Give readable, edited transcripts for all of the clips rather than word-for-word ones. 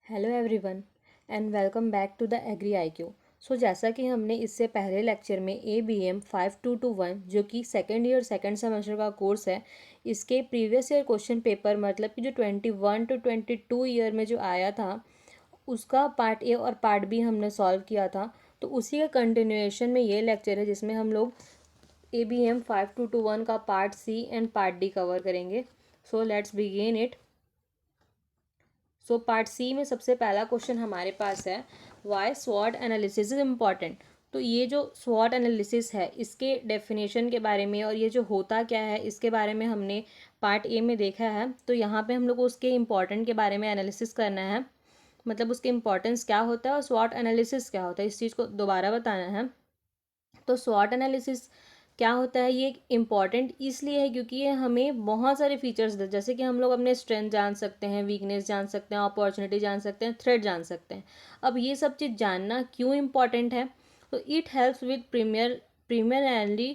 Hello everyone and welcome back to the agri IQ। So जैसा कि हमने इससे पहले लेक्चर में ABM 5221 जो कि सेकेंड ईयर सेकेंड सेमेस्टर का कोर्स है, इसके प्रीवियस ईयर क्वेश्चन पेपर मतलब कि जो 21 to 22 ईयर में जो आया था उसका पार्ट ए और पार्ट बी हमने सॉल्व किया था। तो उसी का कंटिन्यूएशन में ये लेक्चर है जिसमें हम लोग ABM 5221 का part C and part D cover करेंगे। So let's begin it. Part C में सबसे पहला क्वेश्चन हमारे पास है, वाई स्वॉट एनालिसिस इज इम्पॉर्टेंट। तो ये जो स्वॉट एनालिसिस है इसके डेफिनेशन के बारे में और ये जो होता क्या है इसके बारे में हमने पार्ट ए में देखा है। तो यहाँ पे हम लोग को उसके इम्पॉर्टेंट के बारे में एनालिसिस करना है, मतलब उसके इम्पॉर्टेंस क्या होता है और स्वॉट एनालिसिस क्या होता है, इस चीज़ को दोबारा बताना है। तो स्वॉट एनालिसिस क्या होता है, ये इम्पॉर्टेंट इसलिए है क्योंकि ये हमें बहुत सारे फीचर्स दे, जैसे कि हम लोग अपने स्ट्रेंथ जान सकते हैं, वीकनेस जान सकते हैं, अपॉर्चुनिटी जान सकते हैं, थ्रेट जान सकते हैं। अब ये सब चीज़ जानना क्यों इम्पॉर्टेंट है, तो it helps with primarily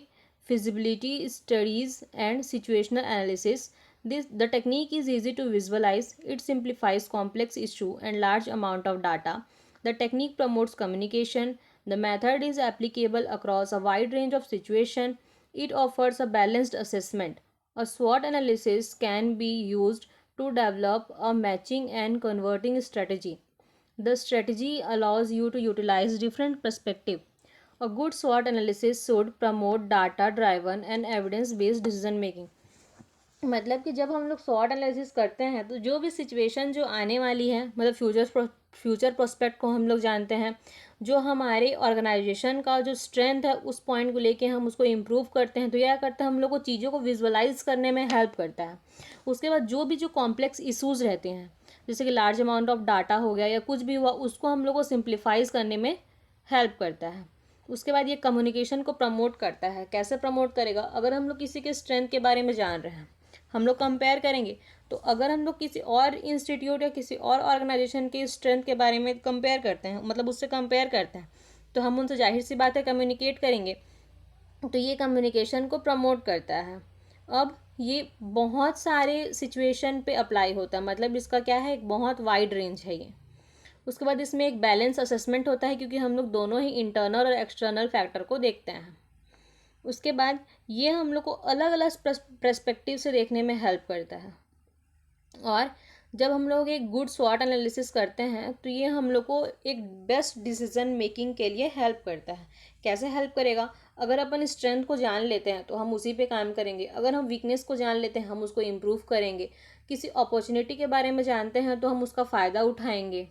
feasibility studies and situational analysis. The technique is easy to visualize. It simplifies complex issue and large amount of data. The technique promotes communication. The method is applicable across a wide range of situations. It offers a balanced assessment. A SWOT analysis can be used to develop a matching and converting strategy. The strategy allows you to utilize different perspectives. A good SWOT analysis should promote data driven and evidence based decision making. मतलब कि जब हम लोग स्वॉट analysis करते हैं तो जो भी सिचुएशन जो आने वाली है, मतलब फ्यूचर प्रोस्पेक्ट को हम लोग जानते हैं, जो हमारे ऑर्गेनाइजेशन का जो स्ट्रेंथ है उस पॉइंट को लेके हम उसको इम्प्रूव करते हैं, तो यह करता है हम लोग को चीज़ों को विजुअलाइज करने में हेल्प करता है। उसके बाद जो भी जो कॉम्प्लेक्स इशूज़ रहते हैं, जैसे कि लार्ज अमाउंट ऑफ डाटा हो गया या कुछ भी हुआ, उसको हम लोग को सिंप्लीफाइज करने में हेल्प करता है। उसके बाद ये कम्युनिकेशन को प्रमोट करता है। कैसे प्रमोट करेगा, अगर हम लोग किसी के स्ट्रेंथ के बारे में जान रहे हैं, हम लोग कंपेयर करेंगे, तो अगर हम लोग किसी और इंस्टीट्यूट या किसी और ऑर्गेनाइजेशन के स्ट्रेंथ के बारे में कंपेयर करते हैं, मतलब उससे कंपेयर करते हैं, तो हम उनसे जाहिर सी बात है कम्युनिकेट करेंगे, तो ये कम्युनिकेशन को प्रमोट करता है। अब ये बहुत सारे सिचुएशन पे अप्लाई होता है, मतलब इसका क्या है, एक बहुत वाइड रेंज है ये। उसके बाद इसमें एक बैलेंस असेसमेंट होता है क्योंकि हम लोग दोनों ही इंटरनल और एक्सटर्नल फैक्टर को देखते हैं। उसके बाद ये हम लोग को अलग अलग पर्सपेक्टिव से देखने में हेल्प करता है। और जब हम लोग एक गुड स्वॉट एनालिसिस करते हैं तो ये हम लोग को एक बेस्ट डिसीजन मेकिंग के लिए हेल्प करता है। कैसे हेल्प करेगा, अगर अपन स्ट्रेंथ को जान लेते हैं तो हम उसी पे काम करेंगे, अगर हम वीकनेस को जान लेते हैं हम उसको इम्प्रूव करेंगे, किसी अपॉर्चुनिटी के बारे में जानते हैं तो हम उसका फ़ायदा उठाएंगे,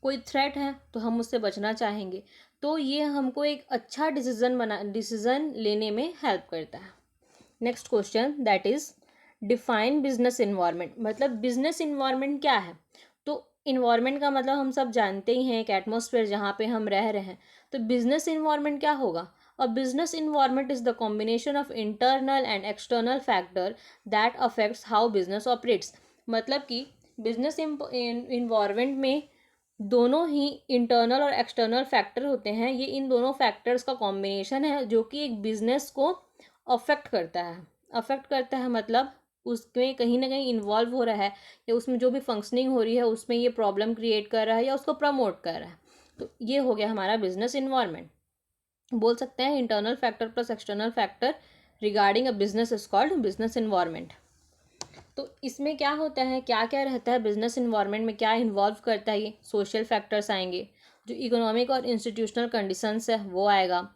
कोई थ्रेट है तो हम उससे बचना चाहेंगे। तो ये हमको एक अच्छा डिसीजन लेने में हेल्प करता है। Next question that is define business environment. मतलब बिजनेस इन्वायरमेंट क्या है, तो इन्वायरमेंट का मतलब हम सब जानते ही हैं, एक एटमॉस्फेयर जहाँ पे हम रह रहे हैं। तो बिजनेस इन्वायरमेंट क्या होगा, a business environment is the combination of internal and external factor that affects how business operates. मतलब कि बिजनेस इन्वायरमेंट में दोनों ही इंटरनल और एक्सटर्नल फैक्टर होते हैं। ये इन दोनों फैक्टर्स का कॉम्बिनेशन है जो कि एक बिजनेस को अफेक्ट करता है मतलब उसमें कहीं ना कहीं इन्वॉल्व हो रहा है, या उसमें जो भी फंक्शनिंग हो रही है उसमें ये प्रॉब्लम क्रिएट कर रहा है या उसको प्रमोट कर रहा है। तो ये हो गया हमारा बिजनेस इन्वायरमेंट। बोल सकते हैं internal factor plus external factor regarding a business is called business environment. तो इसमें क्या होता है, क्या क्या रहता है बिजनेस इन्वायरमेंट में, क्या इन्वॉल्व करता है, ये सोशल फैक्टर्स आएंगे, जो इकोनॉमिक और इंस्टीट्यूशनल कंडीशंस है वो आएगा,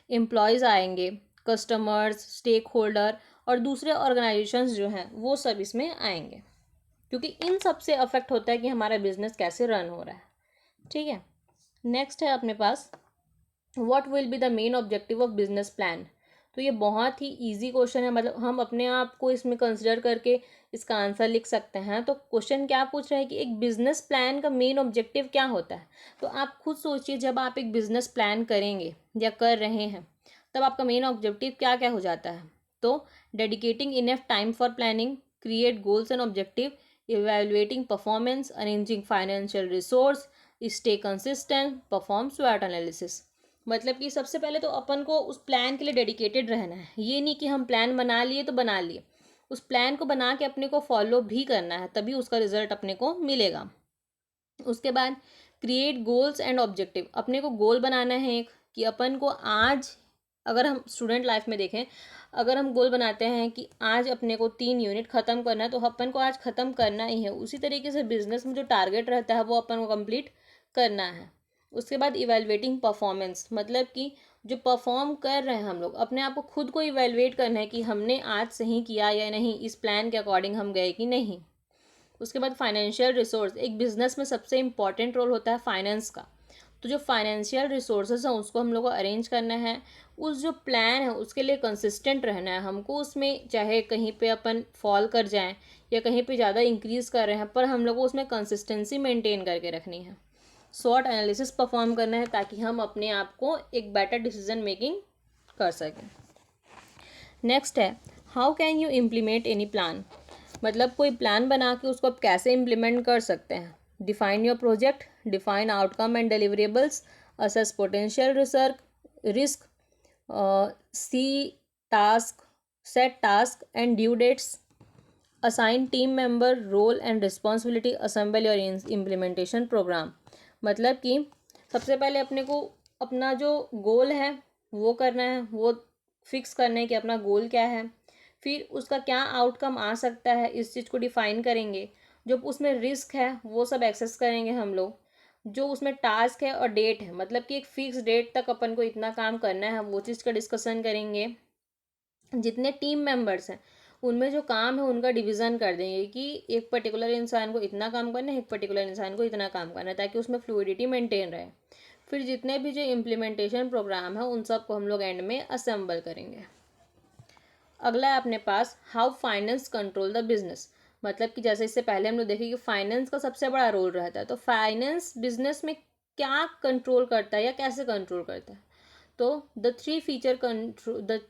एम्प्लॉयज़ आएंगे, कस्टमर्स, स्टेक होल्डर और दूसरे ऑर्गेनाइजेशंस जो हैं वो सब इसमें आएंगे, क्योंकि इन सब से अफेक्ट होता है कि हमारा बिजनेस कैसे रन हो रहा है। ठीक है, नेक्स्ट है अपने पास, what will be the main objective of business plan. तो ये बहुत ही इजी क्वेश्चन है, मतलब हम अपने आप को इसमें कंसिडर करके इसका आंसर लिख सकते हैं। तो क्वेश्चन क्या पूछ रहा है कि एक बिजनेस प्लान का मेन ऑब्जेक्टिव क्या होता है। तो आप खुद सोचिए, जब आप एक बिजनेस प्लान करेंगे या कर रहे हैं तब आपका मेन ऑब्जेक्टिव क्या क्या हो जाता है। तो dedicating enough time for planning, create goals and objective, evaluating performance, arranging financial resource, stay consistent, perform स्वॉट एनालिसिस। मतलब कि सबसे पहले तो अपन को उस प्लान के लिए डेडिकेटेड रहना है। ये नहीं कि हम प्लान बना लिए तो बना लिए, उस प्लान को बना के अपने को फॉलो भी करना है, तभी उसका रिजल्ट अपने को मिलेगा। उसके बाद क्रिएट गोल्स एंड ऑब्जेक्टिव, अपने को गोल बनाना है एक, कि अपन को आज, अगर हम स्टूडेंट लाइफ में देखें, अगर हम गोल बनाते हैं कि आज अपने को 3 यूनिट ख़त्म करना है, तो अपन को आज ख़त्म करना ही है। उसी तरीके से बिजनेस में जो टारगेट रहता है वो अपन को कंप्लीट करना है। उसके बाद इवेलुएटिंग परफॉर्मेंस, मतलब कि जो परफॉर्म कर रहे हैं हम लोग, अपने आप को खुद को इवेलुएट करना है कि हमने आज सही किया या नहीं, इस प्लान के अकॉर्डिंग हम गए कि नहीं। उसके बाद फाइनेंशियल रिसोर्स, एक बिजनेस में सबसे इम्पॉर्टेंट रोल होता है फाइनेंस का। तो जो फाइनेंशियल रिसोर्सेज हैं उसको हम लोग को अरेंज करना है। उस जो प्लान है उसके लिए कंसिस्टेंट रहना है हमको, उसमें चाहे कहीं पे अपन फॉल कर जाएं या कहीं पे ज़्यादा इंक्रीज़ कर रहे हैं, पर हम लोग को उसमें कंसिस्टेंसी मेंटेन करके रखनी है। शॉर्ट एनालिसिस परफॉर्म करना है ताकि हम अपने आप को एक बेटर डिसीजन मेकिंग कर सकें। नेक्स्ट है how can you implement any plan, मतलब कोई प्लान बना के उसको आप कैसे इम्प्लीमेंट कर सकते हैं। Define your project, define outcome and deliverables, assess potential risk, see task, set task and due dates, assign team member role and responsibility, assemble your implementation programme. मतलब कि सबसे पहले अपने को अपना जो गोल है वो करना है, वो फिक्स करना है कि अपना गोल क्या है, फिर उसका क्या आउटकम आ सकता है इस चीज़ को डिफाइन करेंगे। जो उसमें रिस्क है वो सब एक्सेस करेंगे हम लोग। जो उसमें टास्क है और डेट है, मतलब कि एक फिक्स डेट तक अपन को इतना काम करना है, वो चीज़ का डिस्कशन करेंगे। जितने टीम मेंबर्स हैं उनमें जो काम है उनका डिवीज़न कर देंगे कि एक पर्टिकुलर इंसान को इतना काम करना है, एक पर्टिकुलर इंसान को इतना काम करना है, ताकि उसमें फ्लूइडिटी मेंटेन रहे। फिर जितने भी जो इम्प्लीमेंटेशन प्रोग्राम है उन सबको हम लोग एंड में असेंबल करेंगे। अगला है अपने पास how finance control the business, मतलब कि जैसे इससे पहले हम लोग देखें कि फाइनेंस का सबसे बड़ा रोल रहता है, तो फाइनेंस बिजनेस में क्या कंट्रोल करता है या कैसे कंट्रोल करता है। तो the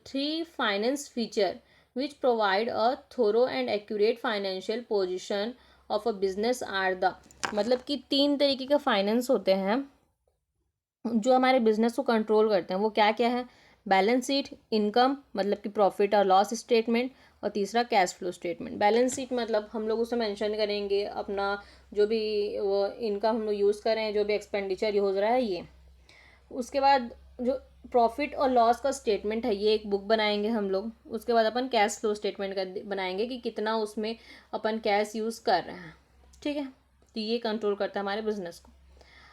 three finance feature which provide a thorough and accurate financial position of a business are the, मतलब कि 3 तरीके के फाइनेंस होते हैं जो हमारे बिजनेस को कंट्रोल करते हैं। वो क्या क्या है, बैलेंस शीट, इनकम मतलब कि प्रॉफिट और लॉस स्टेटमेंट, और तीसरा cash flow statement. Balance sheet मतलब हम लोग उसमें मेंशन करेंगे अपना जो भी वो इनकम हम लोग यूज़ कर रहे हैं, जो भी एक्सपेंडिचर यूज हो रहा है ये। उसके बाद जो प्रॉफिट और लॉस का स्टेटमेंट है ये एक बुक बनाएंगे हम लोग। उसके बाद अपन कैश फ्लो स्टेटमेंट का बनाएंगे कि कितना उसमें अपन कैश यूज़ कर रहे हैं। ठीक है, तो ये कंट्रोल करता है हमारे बिजनेस को।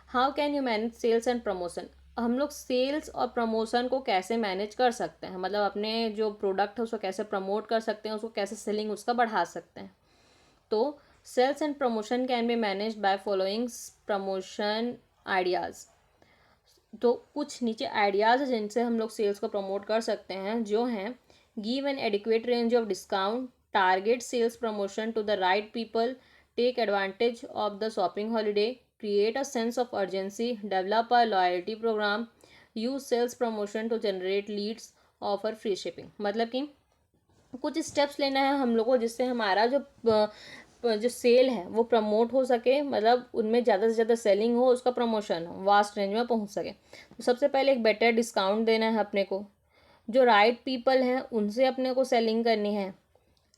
How can you manage sales and promotion, हम लोग सेल्स और प्रमोशन को कैसे मैनेज कर सकते हैं, मतलब अपने जो प्रोडक्ट है उसको कैसे प्रमोट कर सकते हैं, उसको कैसे सेलिंग उसका बढ़ा सकते हैं। तो sales and promotion can be manage by following promotion ideas. तो कुछ नीचे आइडियाज़ हैं जिनसे हम लोग सेल्स को प्रमोट कर सकते हैं, जो हैं give an adequate range of discount, target sales promotion to the right people, take advantage of the shopping holiday, create a sense of urgency, develop a loyalty program, use sales promotion to generate leads, offer free shipping। मतलब कि कुछ steps लेना है हम लोग को जिससे हमारा जो सेल है वो प्रमोट हो सके, मतलब उनमें ज़्यादा से ज़्यादा सेलिंग हो, उसका प्रमोशन हो, वास्ट रेंज में पहुंच सके। तो सबसे पहले एक बेटर डिस्काउंट देना है अपने को, जो राइट पीपल हैं उनसे अपने को सेलिंग करनी है।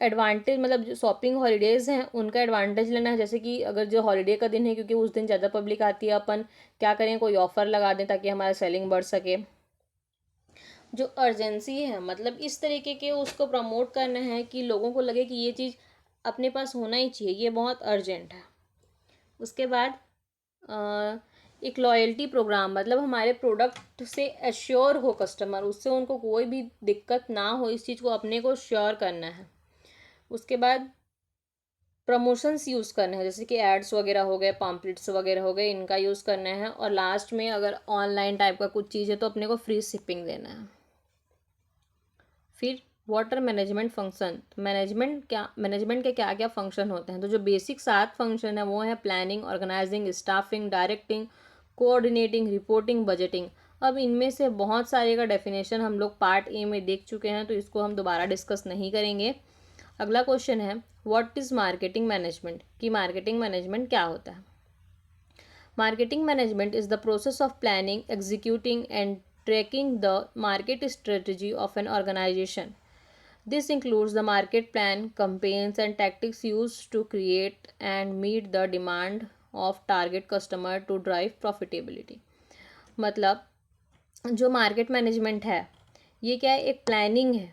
एडवांटेज मतलब जो शॉपिंग हॉलीडेज़ हैं उनका एडवांटेज लेना है, जैसे कि अगर जो हॉलीडे का दिन है क्योंकि उस दिन ज़्यादा पब्लिक आती है, अपन क्या करें कोई ऑफ़र लगा दें ताकि हमारा सेलिंग बढ़ सके। जो अर्जेंसी है मतलब इस तरीके के उसको प्रमोट करना है कि लोगों को लगे कि ये चीज़ अपने पास होना ही चाहिए, ये बहुत अर्जेंट है। उसके बाद एक लॉयल्टी प्रोग्राम, मतलब हमारे प्रोडक्ट से एश्योर हो कस्टमर, उससे उनको कोई भी दिक्कत ना हो, इस चीज़ को अपने को श्योर करना है। उसके बाद प्रमोशंस यूज़ करने हैं, जैसे कि एड्स वगैरह हो गए, पम्पलेट्स वगैरह हो गए, इनका यूज़ करना है। और लास्ट में अगर ऑनलाइन टाइप का कुछ चीज़ है तो अपने को फ्री शिपिंग देना है। फिर वाटर मैनेजमेंट फंक्शन, मैनेजमेंट के क्या क्या फंक्शन होते हैं। तो जो बेसिक 7 फंक्शन है वो है planning, organising, staffing, directing, coordinating, reporting, budgeting. अब इनमें से बहुत सारे का डेफिनेशन हम लोग पार्ट ए में देख चुके हैं, तो इसको हम दोबारा डिस्कस नहीं करेंगे। अगला क्वेश्चन है व्हाट इज़ मार्केटिंग मैनेजमेंट, कि मार्केटिंग मैनेजमेंट क्या होता है। Marketing management is the process of planning, executing and tracking the market strategy of an organisation. This includes the market plan, campaigns, and tactics used to create and meet the demand of target customer to drive profitability. मतलब जो market management है ये क्या है, एक planning है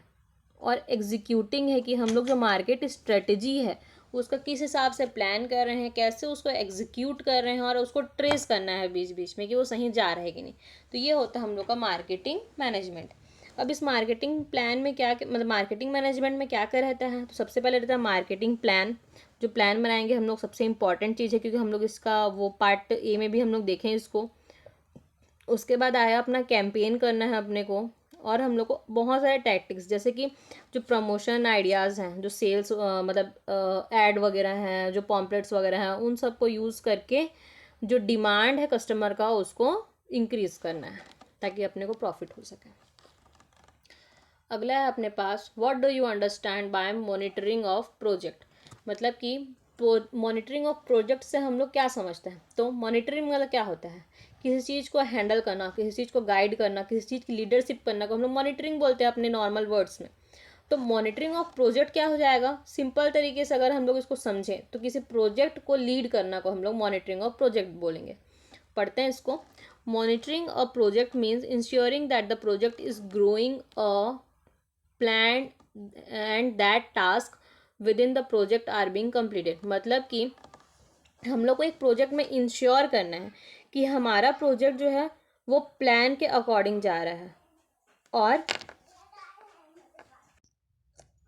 और executing है कि हम लोग जो मार्केट स्ट्रेटजी है उसका किस हिसाब से प्लान कर रहे हैं, कैसे उसको एग्जीक्यूट कर रहे हैं और उसको ट्रेस करना है बीच बीच में कि वो सही जा रहा है कि नहीं। तो ये होता है हम लोग का मार्केटिंग मैनेजमेंट। अब इस मार्केटिंग प्लान में क्या मतलब मार्केटिंग मैनेजमेंट में क्या क्या रहता है, तो सबसे पहले रहता है मार्केटिंग प्लान। जो प्लान बनाएंगे हम लोग, सबसे इंपॉर्टेंट चीज़ है क्योंकि हम लोग इसका वो पार्ट ए में भी हम लोग देखें इसको। उसके बाद आया अपना कैंपेन करना है अपने को, और हम लोग को बहुत सारे टैक्टिक्स जैसे कि जो प्रमोशन आइडियाज़ हैं, जो सेल्स मतलब एड वगैरह हैं, जो पॉम्पलेट्स वगैरह हैं, उन सब को यूज़ करके जो डिमांड है कस्टमर का उसको इंक्रीज़ करना है ताकि अपने को प्रॉफिट हो सके। अगला है अपने पास what do you understand by monitoring of project. मतलब कि मॉनिटरिंग ऑफ प्रोजेक्ट से हम लोग क्या समझते हैं। तो मॉनिटरिंग मतलब क्या होता है, किसी चीज़ को हैंडल करना, किसी चीज़ को गाइड करना, किसी चीज़ की लीडरशिप करना को हम लोग मॉनिटरिंग बोलते हैं अपने नॉर्मल वर्ड्स में। तो मॉनिटरिंग ऑफ प्रोजेक्ट क्या हो जाएगा, सिंपल तरीके से अगर हम लोग इसको समझें तो किसी प्रोजेक्ट को लीड करना को हम लोग मॉनिटरिंग ऑफ प्रोजेक्ट बोलेंगे। पढ़ते हैं इसको। Monitoring a project means ensuring that the project is growing a plan and that task within the project are being completed. मतलब कि हम लोग को एक प्रोजेक्ट में इंश्योर करना है कि हमारा प्रोजेक्ट जो है वो प्लान के अकॉर्डिंग जा रहा है, और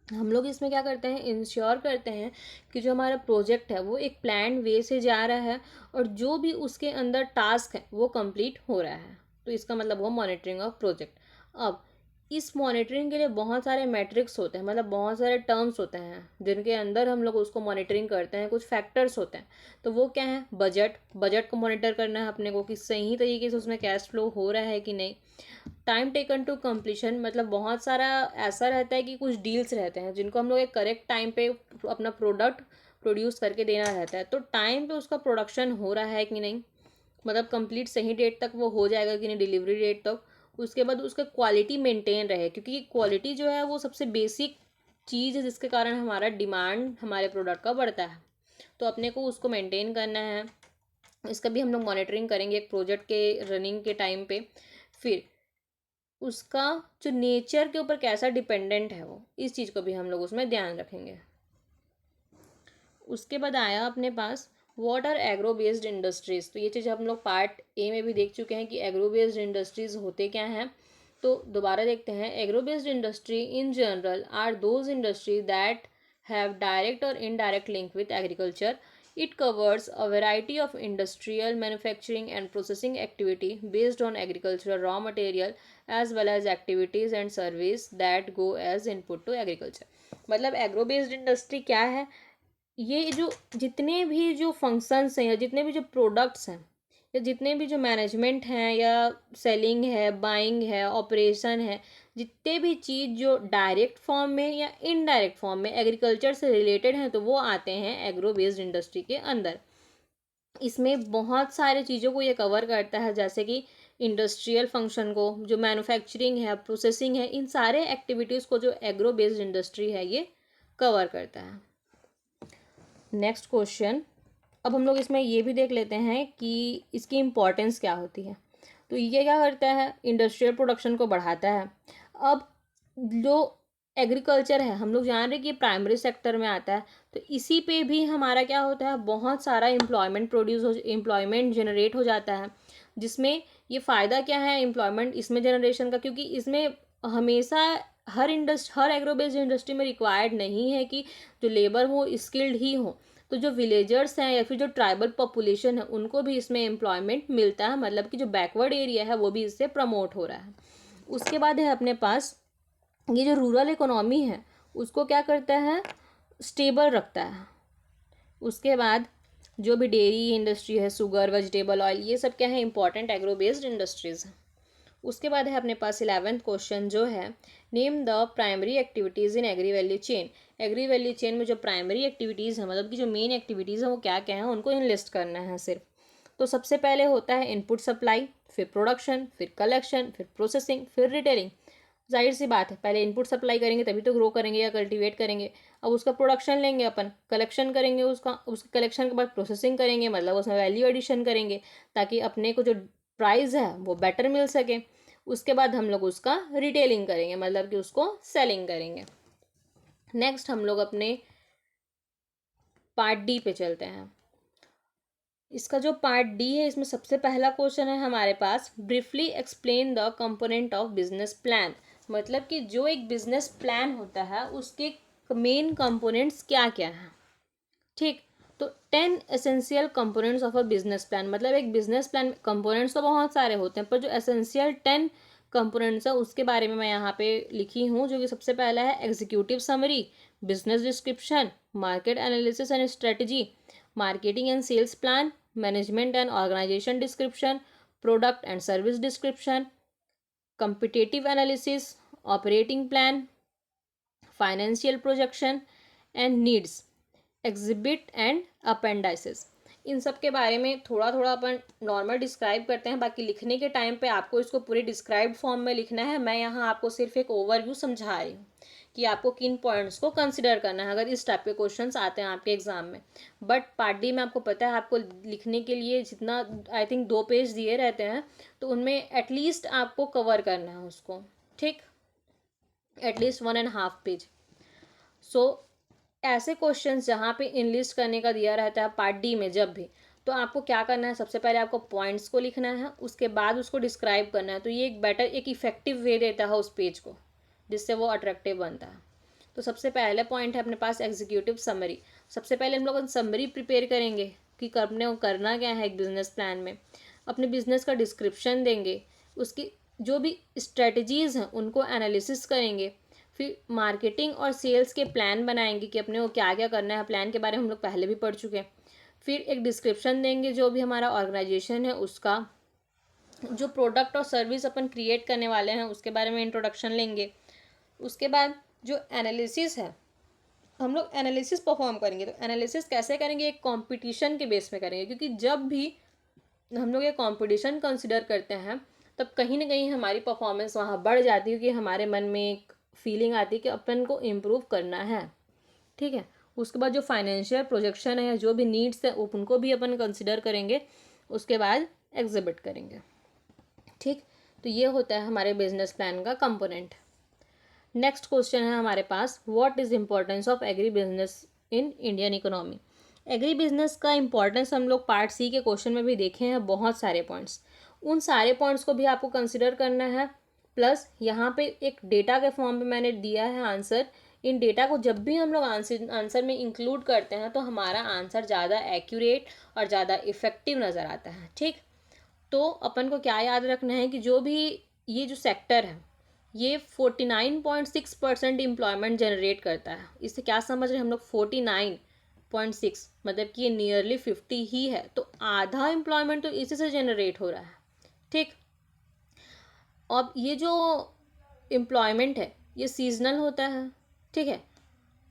हम लोग इसमें क्या करते हैं, इंश्योर करते हैं कि जो हमारा प्रोजेक्ट है वो एक प्लान वे से जा रहा है और जो भी उसके अंदर टास्क है वो कंप्लीट हो रहा है। तो इसका मतलब वो मॉनिटरिंग ऑफ प्रोजेक्ट। अब इस मॉनिटरिंग के लिए बहुत सारे मैट्रिक्स होते हैं, मतलब बहुत सारे टर्म्स होते हैं जिनके अंदर हम लोग उसको मॉनिटरिंग करते हैं। कुछ फैक्टर्स होते हैं, तो वो क्या है, बजट। बजट को मॉनिटर करना है अपने को कि सही तरीके से उसमें कैश फ्लो हो रहा है कि नहीं। टाइम टेकन टू कंप्लीशन, मतलब बहुत सारा ऐसा रहता है कि कुछ डील्स रहते हैं जिनको हम लोग एक करेक्ट टाइम पे अपना प्रोडक्ट प्रोड्यूस करके देना रहता है। तो टाइम पे उसका प्रोडक्शन हो रहा है कि नहीं, मतलब कंप्लीट सही डेट तक वो हो जाएगा कि नहीं, डिलीवरी डेट तक। उसके बाद उसका क्वालिटी मेंटेन रहे, क्योंकि क्वालिटी जो है वो सबसे बेसिक चीज़ है जिसके कारण हमारा डिमांड हमारे प्रोडक्ट का बढ़ता है। तो अपने को उसको मेंटेन करना है। इसका भी हम लोग मॉनिटरिंग करेंगे एक प्रोजेक्ट के रनिंग के टाइम पे। फिर उसका जो नेचर के ऊपर कैसा डिपेंडेंट है वो, इस चीज़ को भी हम लोग उसमें ध्यान रखेंगे। उसके बाद आया अपने पास what are agro based industries. तो ये चीज़ हम लोग पार्ट ए में भी देख चुके हैं कि एग्रो बेस्ड इंडस्ट्रीज होते क्या हैं। तो दोबारा देखते हैं। Agro based industry in general are those industry that have direct और indirect link with agriculture. It covers a variety of industrial, manufacturing and processing activity based on agricultural raw material as well as activities and service that go as input to agriculture. मतलब agro based industry क्या है, ये जो जितने भी जो functions हैं या जितने भी जो प्रोडक्ट्स हैं या जितने भी जो मैनेजमेंट हैं या सेलिंग है, बाइंग है, ऑपरेशन है, जितने भी चीज़ जो डायरेक्ट फॉर्म में या इनडायरेक्ट फॉर्म में एग्रीकल्चर से रिलेटेड हैं तो वो आते हैं एग्रो बेस्ड इंडस्ट्री के अंदर। इसमें बहुत सारे चीज़ों को ये कवर करता है, जैसे कि इंडस्ट्रियल फंक्शन को, जो मैन्युफैक्चरिंग है, प्रोसेसिंग है, इन सारे एक्टिविटीज़ को जो एग्रो बेस्ड इंडस्ट्री है ये कवर करता है। Next question. अब हम लोग इसमें ये भी देख लेते हैं कि इसकी इम्पोर्टेंस क्या होती है। तो ये क्या करता है, इंडस्ट्रियल प्रोडक्शन को बढ़ाता है। अब जो एग्रीकल्चर है हम लोग जान रहे हैं कि प्राइमरी सेक्टर में आता है, तो इसी पे भी हमारा क्या होता है, बहुत सारा एम्प्लॉयमेंट जनरेट हो जाता है। जिसमें ये फ़ायदा क्या है एम्प्लॉयमेंट इसमें जनरेशन का, क्योंकि इसमें हमेशा हर एग्रो बेस्ड इंडस्ट्री में रिक्वायर्ड नहीं है कि जो लेबर हो स्किल्ड ही हो। तो जो विलेजर्स हैं या फिर जो ट्राइबल पॉपुलेशन है उनको भी इसमें एम्प्लॉयमेंट मिलता है, मतलब कि जो बैकवर्ड एरिया है वो भी इससे प्रमोट हो रहा है। उसके बाद है अपने पास ये जो रूरल इकोनॉमी है उसको क्या करता है, स्टेबल रखता है। उसके बाद जो भी डेयरी इंडस्ट्री है, शुगर, वेजिटेबल ऑयल, ये सब क्या है, इंपॉर्टेंट एग्रो बेस्ड इंडस्ट्रीज हैं। उसके बाद है अपने पास 11th क्वेश्चन जो है name the primary activities in agri value chain. Agri value chain में जो प्राइमरी एक्टिविटीज़ है, मतलब कि जो मेन एक्टिविटीज़ हैं वो क्या क्या हैं उनको इनलिस्ट करना है सिर्फ। तो सबसे पहले होता है इनपुट सप्लाई, फिर प्रोडक्शन, फिर कलेक्शन, फिर प्रोसेसिंग, फिर रिटेलिंग। जाहिर सी बात है, पहले इनपुट सप्लाई करेंगे तभी तो ग्रो करेंगे या कल्टीवेट करेंगे। अब उसका प्रोडक्शन लेंगे अपन, कलेक्शन करेंगे उसका कलेक्शन के बाद प्रोसेसिंग करेंगे, मतलब उसमें वैल्यू एडिशन करेंगे ताकि अपने को जो प्राइस है वो बेटर मिल सके। उसके बाद हम लोग उसका रिटेलिंग करेंगे, मतलब कि उसको सेलिंग करेंगे। नेक्स्ट हम लोग अपने पार्ट डी पे चलते हैं। इसका जो पार्ट डी है, इसमें सबसे पहला क्वेश्चन है हमारे पास, briefly explain the component of business plan. मतलब कि जो एक बिजनेस प्लान होता है उसके मेन कंपोनेंट्स क्या क्या हैं। ठीक, तो 10 essential components of a business plan, मतलब एक बिजनेस प्लान कंपोनेंट्स तो बहुत सारे होते हैं पर जो एसेंशियल 10 कंपोनेंट्स है उसके बारे में मैं यहाँ पे लिखी हूँ, जो कि सबसे पहला है executive summary, business description, market analysis and strategy, marketing and sales plan, management and organisation description, product and service description, competitive analysis, operating plan, financial projection and needs, exhibit and appendices। इन सब के बारे में थोड़ा थोड़ा अपन normal describe करते हैं, बाकी लिखने के टाइम पे आपको इसको पूरे डिस्क्राइब्ड फॉर्म में लिखना है। मैं यहाँ आपको सिर्फ एक ओवरव्यू समझा रही हूँ कि आपको किन पॉइंट्स को कंसिडर करना है अगर इस टाइप के क्वेश्चंस आते हैं आपके एग्जाम में। बट पार्ट डी में आपको पता है आपको लिखने के लिए जितना आई थिंक 2 पेज दिए रहते हैं, तो उनमें एटलीस्ट आपको कवर करना है उसको। ठीक, एटलीस्ट 1.5 पेज। सो ऐसे क्वेश्चंस जहाँ पे इनलिस्ट करने का दिया रहता है पार्ट डी में जब भी, तो आपको क्या करना है, सबसे पहले आपको पॉइंट्स को लिखना है, उसके बाद उसको डिस्क्राइब करना है। तो ये एक बेटर, एक इफेक्टिव वे देता है उस पेज को, जिससे वो अट्रैक्टिव बनता है। तो सबसे पहले पॉइंट है अपने पास एग्जीक्यूटिव समरी। सबसे पहले हम लोग समरी प्रिपेयर करेंगे कि अपने को करना क्या है एक बिजनेस प्लान में। अपने बिजनेस का डिस्क्रिप्शन देंगे, उसकी जो भी स्ट्रेटजीज़ हैं उनको एनालिसिस करेंगे, फिर मार्केटिंग और सेल्स के प्लान बनाएंगे कि अपने को क्या क्या करना है। प्लान के बारे में हम लोग पहले भी पढ़ चुके हैं। फिर एक डिस्क्रिप्शन देंगे जो भी हमारा ऑर्गेनाइजेशन है उसका, जो प्रोडक्ट और सर्विस अपन क्रिएट करने वाले हैं उसके बारे में इंट्रोडक्शन लेंगे। उसके बाद जो एनालिसिस है, हम लोग एनालिसिस परफॉर्म करेंगे। तो एनालिसिस कैसे करेंगे, एक कंपटीशन के बेस में करेंगे, क्योंकि जब भी हम लोग ये कंपटीशन कंसिडर करते हैं तब कहीं ना कहीं हमारी परफॉर्मेंस वहाँ बढ़ जाती है, क्योंकि हमारे मन में एक फीलिंग आती है कि अपन को इम्प्रूव करना है। ठीक है, उसके बाद जो फाइनेंशियल प्रोजेक्शन है या जो भी नीड्स है उनको भी अपन कंसिडर करेंगे, उसके बाद एग्जिबिट करेंगे। ठीक, तो ये होता है हमारे बिजनेस प्लान का कंपोनेंट। नेक्स्ट क्वेश्चन है हमारे पास, what is importance of agri business in Indian economy. Agri business का इंपॉर्टेंस हम लोग पार्ट सी के क्वेश्चन में भी देखे हैं, बहुत सारे पॉइंट्स। उन सारे पॉइंट्स को भी आपको कंसिडर करना है, प्लस यहाँ पे एक डेटा के फॉर्म में मैंने दिया है आंसर। इन डेटा को जब भी हम लोग आंसर में इंक्लूड करते हैं तो हमारा आंसर ज़्यादा एक्यूरेट और ज़्यादा इफेक्टिव नज़र आता है। ठीक, तो अपन को क्या याद रखना है कि जो भी ये जो सेक्टर है ये 49.6% एम्प्लॉयमेंट जनरेट करता है। इससे क्या समझ रहे हैं हम लोग, 49.6 मतलब कि ये नियरली 50 ही है, तो आधा एम्प्लॉयमेंट तो इसी से जनरेट हो रहा है। ठीक, अब ये जो एम्प्लॉयमेंट है ये सीजनल होता है। ठीक है,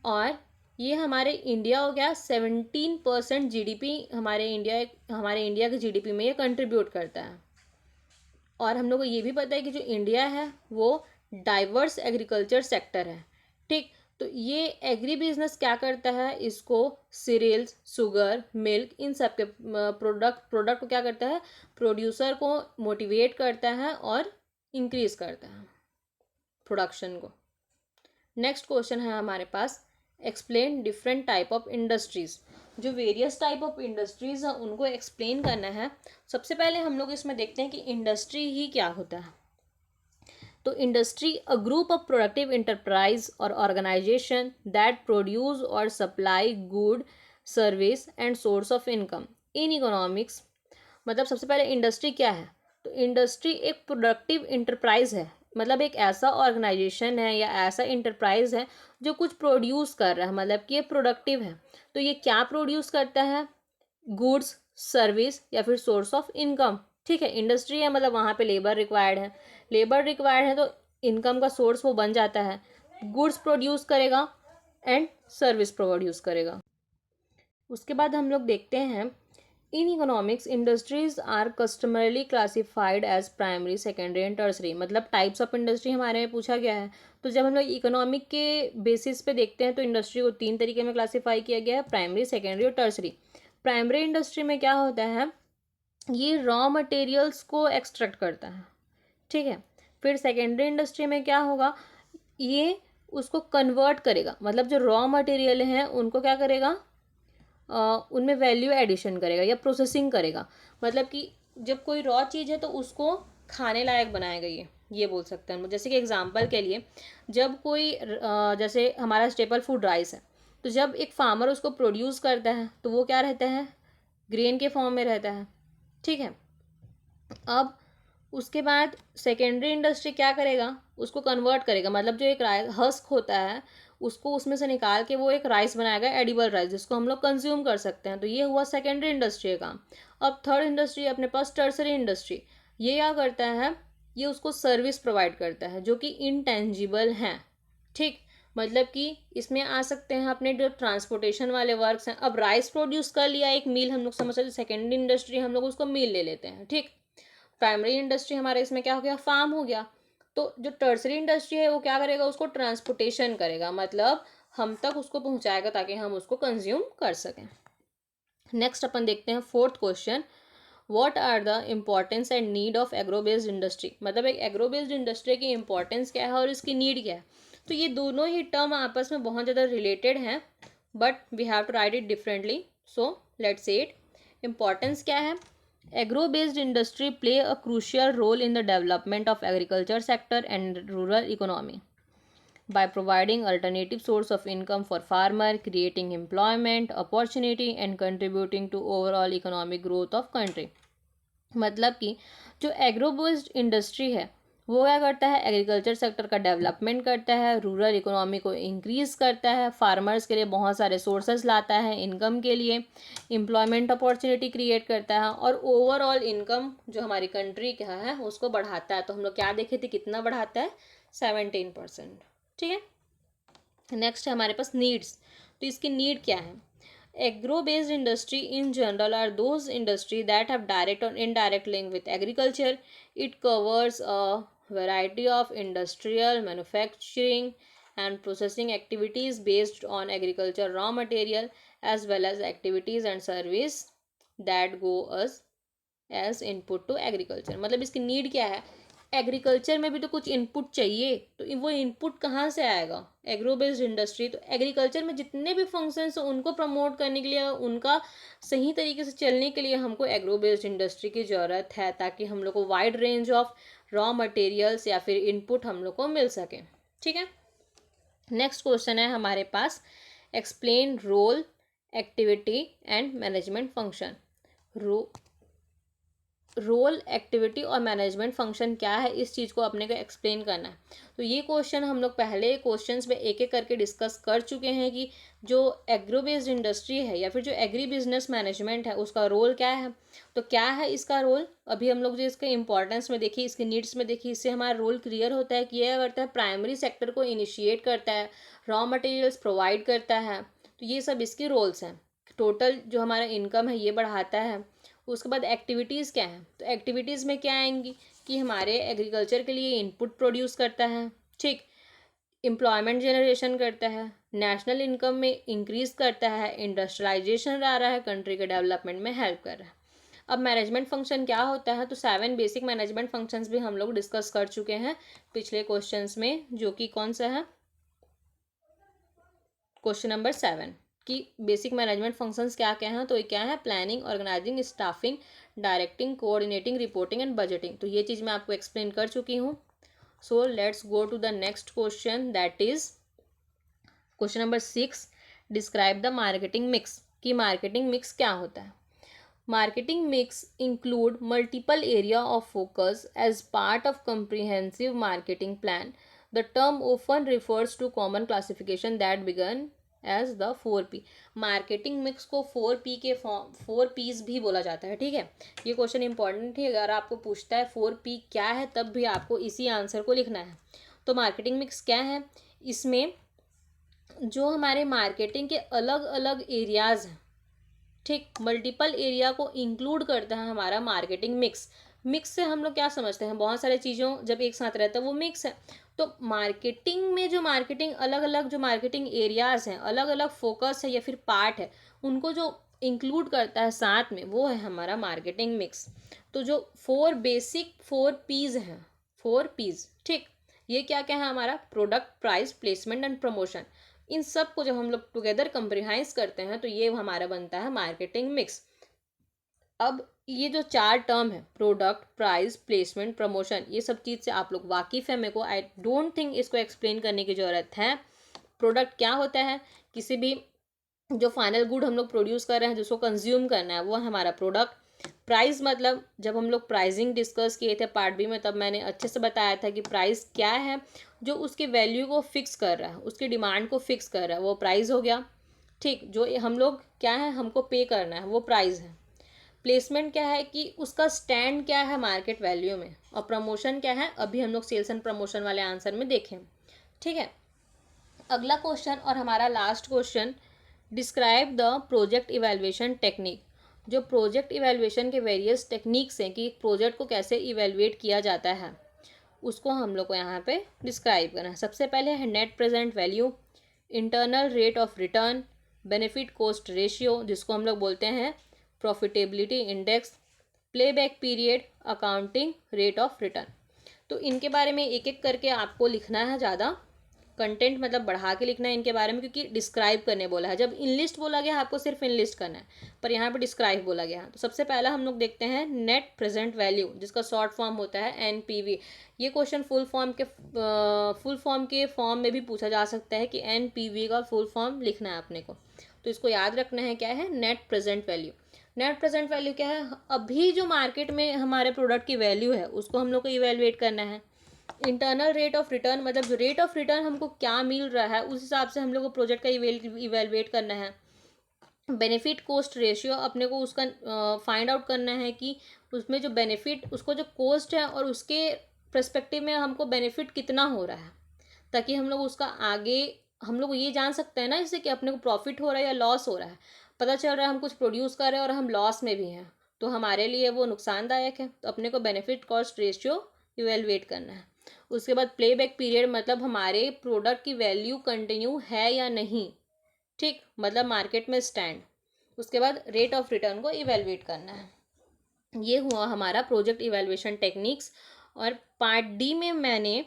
और ये हमारे इंडिया हो गया 17% जीडीपी, हमारे इंडिया के जीडीपी में ये कंट्रीब्यूट करता है। और हम लोग को ये भी पता है कि जो इंडिया है वो डाइवर्स एग्रीकल्चर सेक्टर है। ठीक, तो ये एग्री बिजनेस क्या करता है, इसको सीरियल्स, शुगर, मिल्क, इन सब के प्रोडक्ट को क्या करता है, प्रोड्यूसर को मोटिवेट करता है और इंक्रीज करता है प्रोडक्शन को। नेक्स्ट क्वेश्चन है हमारे पास, explain different type of industries. जो वेरियस टाइप ऑफ इंडस्ट्रीज हैं उनको एक्सप्लेन करना है। सबसे पहले हम लोग इसमें देखते हैं कि इंडस्ट्री ही क्या होता है। तो industry a group of productive enterprise और ऑर्गेनाइजेशन दैट प्रोड्यूस और supply good, service and source of income in economics. मतलब सबसे पहले इंडस्ट्री क्या है, तो इंडस्ट्री एक प्रोडक्टिव इंटरप्राइज है, मतलब एक ऐसा ऑर्गेनाइजेशन है या ऐसा इंटरप्राइज है जो कुछ प्रोड्यूस कर रहा है, मतलब कि ये प्रोडक्टिव है। तो ये क्या प्रोड्यूस करता है, गुड्स, सर्विस या फिर सोर्स ऑफ इनकम। ठीक है, इंडस्ट्री है मतलब वहाँ पे लेबर रिक्वायर्ड है, लेबर रिक्वायर्ड है तो इनकम का सोर्स वो बन जाता है। गुड्स प्रोड्यूस करेगा एंड सर्विस प्रोड्यूस करेगा। उसके बाद हम लोग देखते हैं in economics industries are customarily classified as primary, secondary and tertiary, मतलब टाइप्स ऑफ इंडस्ट्री हमारे में पूछा गया है। तो जब हम लोग इकोनॉमिक के बेसिस पे देखते हैं तो इंडस्ट्री को 3 तरीके में क्लासीफाई किया गया है, प्राइमरी, सेकेंडरी और टर्सरी। प्राइमरी इंडस्ट्री में क्या होता है, ये रॉ मटेरियल्स को एक्सट्रैक्ट करता है, ठीक है। फिर सेकेंडरी इंडस्ट्री में क्या होगा, ये उसको कन्वर्ट करेगा, मतलब जो रॉ मटेरियल हैं उनको क्या करेगा, उनमें वैल्यू एडिशन करेगा या प्रोसेसिंग करेगा। मतलब कि जब कोई रॉ चीज़ है तो उसको खाने लायक बनाएगा, ये बोल सकते हैं हम। जैसे कि एग्जांपल के लिए, जब कोई जैसे हमारा स्टेपल फूड राइस है, तो जब एक फार्मर उसको प्रोड्यूस करता है तो वो क्या रहता है, ग्रेन के फॉर्म में रहता है, ठीक है। अब उसके बाद सेकेंडरी इंडस्ट्री क्या करेगा, उसको कन्वर्ट करेगा, मतलब जो एक हस्क होता है उसको उसमें से निकाल के वो एक राइस बनाएगा, एडिबल राइस, जिसको हम लोग कंज्यूम कर सकते हैं। तो ये हुआ सेकेंडरी इंडस्ट्री का काम। अब थर्ड इंडस्ट्री अपने पास टर्सरी इंडस्ट्री। ये क्या करता है, ये उसको सर्विस प्रोवाइड करता है जो कि इनटेंजिबल हैं, ठीक। मतलब कि इसमें आ सकते हैं अपने जो ट्रांसपोर्टेशन वाले वर्क्स हैं। अब राइस प्रोड्यूस कर लिया एक मील, हम लोग समझ सकते, सेकेंडरी इंडस्ट्री हम लोग उसको मील ले लेते हैं, ठीक। प्राइमरी इंडस्ट्री हमारे इसमें क्या हो गया, फार्म हो गया। तो जो टर्सरी इंडस्ट्री है वो क्या करेगा, उसको ट्रांसपोर्टेशन करेगा, मतलब हम तक उसको पहुंचाएगा ताकि हम उसको कंज्यूम कर सकें। नेक्स्ट अपन देखते हैं fourth question, what are the importance and need of agro based industry, मतलब एक एग्रो बेस्ड इंडस्ट्री की इंपॉर्टेंस क्या है और इसकी नीड क्या है। तो ये दोनों ही टर्म आपस में बहुत ज़्यादा रिलेटेड हैं, but we have to write it differently. So let's say it. Importance क्या है, agro based industry play a crucial role in the development of agriculture sector and rural economy by providing alternative source of income for farmer, creating employment opportunity and contributing to overall economic growth of country। मतलब कि जो agro based industry है वो क्या करता है, agriculture sector का development करता है, रूरल इकोनॉमी को इंक्रीज करता है, फार्मर्स के लिए बहुत सारे सोर्सेज लाता है इनकम के लिए, एम्प्लॉयमेंट अपॉर्चुनिटी क्रिएट करता है और ओवरऑल इनकम जो हमारी कंट्री का है उसको बढ़ाता है। तो हम लोग क्या देखे थे, कितना बढ़ाता है, 17%, ठीक है। नेक्स्ट है हमारे पास नीड्स। तो इसकी नीड क्या है, agro based industry in general are those industry that have direct और indirect link with agriculture. It covers a variety of industrial manufacturing and processing activities based on agriculture raw material as well as activities and service that go as input to agriculture। मतलब इसकी need क्या है, agriculture में भी तो कुछ input चाहिए, तो वो इनपुट कहाँ से आएगा, एग्रो बेस्ड इंडस्ट्री। तो एग्रीकल्चर में जितने भी फंक्शंस हैं उनको प्रमोट करने के लिए, उनका सही तरीके से चलने के लिए हमको एग्रो बेस्ड इंडस्ट्री की ज़रूरत है, ताकि हम लोग को wide range of raw materials या फिर इनपुट हम लोग को मिल सके, ठीक है। नेक्स्ट क्वेश्चन है हमारे पास, explain role, activity and management function. Role, activity और मैनेजमेंट फंक्शन क्या है, इस चीज़ को अपने को एक्सप्लेन करना है। तो ये क्वेश्चन हम लोग पहले क्वेश्चंस में एक एक करके डिस्कस कर चुके हैं कि जो एग्रो बेस्ड इंडस्ट्री है या फिर जो एग्री बिजनेस मैनेजमेंट है उसका रोल क्या है। तो क्या है इसका रोल, अभी हम लोग जो इसके इंपॉर्टेंस में देखिए, इसके नीड्स में देखिए, इससे हमारा रोल क्लियर होता है कि यह करता है, प्राइमरी सेक्टर को इनिशिएट करता है, रॉ मटेरियल्स प्रोवाइड करता है। तो ये सब इसके रोल्स हैं। टोटल जो हमारा इनकम है ये बढ़ाता है। उसके बाद एक्टिविटीज़ क्या है, तो एक्टिविटीज़ में क्या आएंगी कि हमारे एग्रीकल्चर के लिए इनपुट प्रोड्यूस करता है, ठीक, एम्प्लॉयमेंट जनरेशन करता है, नेशनल इनकम में इंक्रीज करता है, इंडस्ट्रियलाइजेशन ला रहा है, कंट्री के डेवलपमेंट में हेल्प कर रहा है। अब मैनेजमेंट फंक्शन क्या होता है, तो 7 बेसिक मैनेजमेंट फंक्शंस भी हम लोग डिस्कस कर चुके हैं पिछले क्वेश्चंस में, जो कि कौन सा है, क्वेश्चन नंबर 7 कि बेसिक मैनेजमेंट फंक्शंस क्या क्या हैं। तो ये क्या है, planning, organising, staffing, directing, coordinating, reporting and budgeting. तो ये चीज़ मैं आपको एक्सप्लेन कर चुकी हूँ। So let's go to the next question, that is question number 6, describe the marketing mix. कि मार्केटिंग मिक्स क्या होता है। Marketing mix include multiple area of focus as part of comprehensive marketing plan. The term often refers to common classification that began as the 4P। Marketing mix को 4P के form 4Ps भी बोला जाता है, ठीक है। ये क्वेश्चन इंपॉर्टेंट है, अगर आपको पूछता है 4P क्या है तब भी आपको इसी आंसर को लिखना है। तो मार्केटिंग मिक्स क्या है, इसमें जो हमारे मार्केटिंग के अलग अलग एरियाज हैं, ठीक, मल्टीपल एरिया को इंक्लूड करता है हमारा मार्केटिंग मिक्स। मिक्स से हम लोग क्या समझते हैं, बहुत सारे चीज़ों जब एक साथ रहता है वो मिक्स है। तो मार्केटिंग में जो मार्केटिंग अलग अलग जो मार्केटिंग एरियाज हैं, अलग अलग फोकस है या फिर पार्ट है, उनको जो इंक्लूड करता है साथ में, वो है हमारा मार्केटिंग मिक्स। तो जो फोर पीज हैं, फोर पीज, ठीक, ये क्या क्या है हमारा, product, price, placement and promotion. इन सब को जब हम लोग टुगेदर कंप्रिहाइज करते हैं तो ये हमारा बनता है मार्केटिंग मिक्स। अब ये जो चार टर्म है, प्रोडक्ट, प्राइस, प्लेसमेंट, प्रमोशन, ये सब चीज़ से आप लोग वाकिफ़ है, मेरे को आई डोंट थिंक इसको एक्सप्लेन करने की ज़रूरत है। प्रोडक्ट क्या होता है, किसी भी जो फाइनल गुड हम लोग प्रोड्यूस कर रहे हैं, जिसको कंज्यूम करना है, वो है हमारा प्रोडक्ट। प्राइस मतलब जब हम लोग प्राइसिंग डिस्कस किए थे पार्ट बी में, तब मैंने अच्छे से बताया था कि प्राइस क्या है, जो उसके वैल्यू को फिक्स कर रहा है, उसकी डिमांड को फिक्स कर रहा है, वो प्राइस हो गया। ठीक, जो हम लोग क्या है हमको पे करना है, वो प्राइस है। प्लेसमेंट क्या है कि उसका स्टैंड क्या है मार्केट वैल्यू में। और प्रमोशन क्या है, अभी हम लोग सेल्स एंड प्रमोशन वाले आंसर में देखें। ठीक है, अगला क्वेश्चन और हमारा last question, describe the project evaluation technique. जो प्रोजेक्ट इवेल्युएशन के वेरियस टेक्निक्स हैं कि प्रोजेक्ट को कैसे इवेल्युएट किया जाता है, उसको हम लोग को यहाँ पे डिस्क्राइब करना है। सबसे पहले है net present value, internal rate of return, benefit cost ratio जिसको हम लोग बोलते हैं profitability index, playback period, accounting rate of return. तो इनके बारे में एक एक करके आपको लिखना है, ज़्यादा कंटेंट मतलब बढ़ा के लिखना है इनके बारे में, क्योंकि डिस्क्राइब करने बोला है। जब इनलिस्ट बोला गया आपको सिर्फ इनलिस्ट करना है, पर यहाँ पे डिस्क्राइब बोला गया है। तो सबसे पहला हम लोग देखते हैं नेट प्रेजेंट वैल्यू, जिसका शॉर्ट फॉर्म होता है एनपीवी। ये क्वेश्चन फुल फॉर्म के फॉर्म में भी पूछा जा सकता है कि एनपीवी का फुल फॉर्म लिखना है अपने को। तो इसको याद रखना है, क्या है, net present value. Net present value क्या है, अभी जो मार्केट में हमारे प्रोडक्ट की वैल्यू है उसको हम लोग को इवेलुएट करना है। इंटरनल रेट ऑफ रिटर्न मतलब जो रेट ऑफ रिटर्न हमको क्या मिल रहा है, उस हिसाब से हम लोग को प्रोजेक्ट का इवेलुएट करना है। बेनिफिट कॉस्ट रेशियो, अपने को उसका फाइंड आउट करना है कि उसमें जो बेनिफिट, उसको जो कॉस्ट है और उसके पर्सपेक्टिव में हमको बेनिफिट कितना हो रहा है, ताकि हम लोग उसका आगे हम लोग ये जान सकते हैं ना इससे कि अपने को प्रॉफिट हो रहा है या लॉस हो रहा है। पता चल रहा है हम कुछ प्रोड्यूस कर रहे हैं और हम लॉस में भी हैं, तो हमारे लिए वो नुकसानदायक है। तो अपने को बेनिफिट कॉस्ट रेशियो इवेलुएट करना है। उसके बाद प्लेबैक पीरियड मतलब हमारे प्रोडक्ट की वैल्यू कंटिन्यू है या नहीं, ठीक, मतलब मार्केट में स्टैंड। उसके बाद रेट ऑफ रिटर्न को इवेलुएट करना है। ये हुआ हमारा प्रोजेक्ट इवेलुएशन टेक्निक्स। और पार्ट डी में मैंने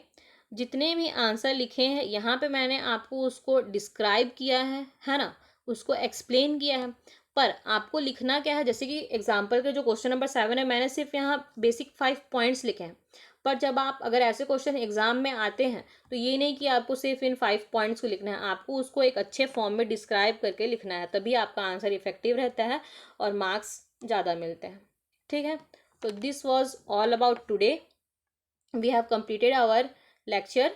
जितने भी आंसर लिखे हैं यहाँ पे मैंने आपको उसको डिस्क्राइब किया है ना, उसको एक्सप्लेन किया है। पर आपको लिखना क्या है, जैसे कि एग्जाम्पल के जो क्वेश्चन नंबर 7 है, मैंने सिर्फ यहाँ बेसिक 5 पॉइंट्स लिखे हैं। पर जब आप अगर ऐसे क्वेश्चन एग्जाम में आते हैं तो ये नहीं कि आपको सिर्फ इन 5 पॉइंट्स को लिखना है, आपको उसको एक अच्छे फॉर्म में डिस्क्राइब करके लिखना है, तभी आपका आंसर इफेक्टिव रहता है और मार्क्स ज़्यादा मिलते हैं। ठीक है, तो this was all about today. We have completed our lecture.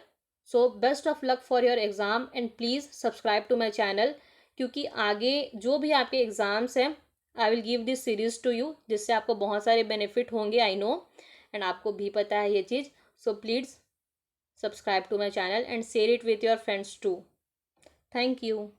So best of luck for your exam and please subscribe to my channel, क्योंकि आगे जो भी आपके एग्ज़ाम्स हैं I will give this series to you, जिससे आपको बहुत सारे बेनिफिट होंगे, आई नो, एंड आपको भी पता है ये चीज़। So please subscribe to my channel and share it with your friends too. Thank you.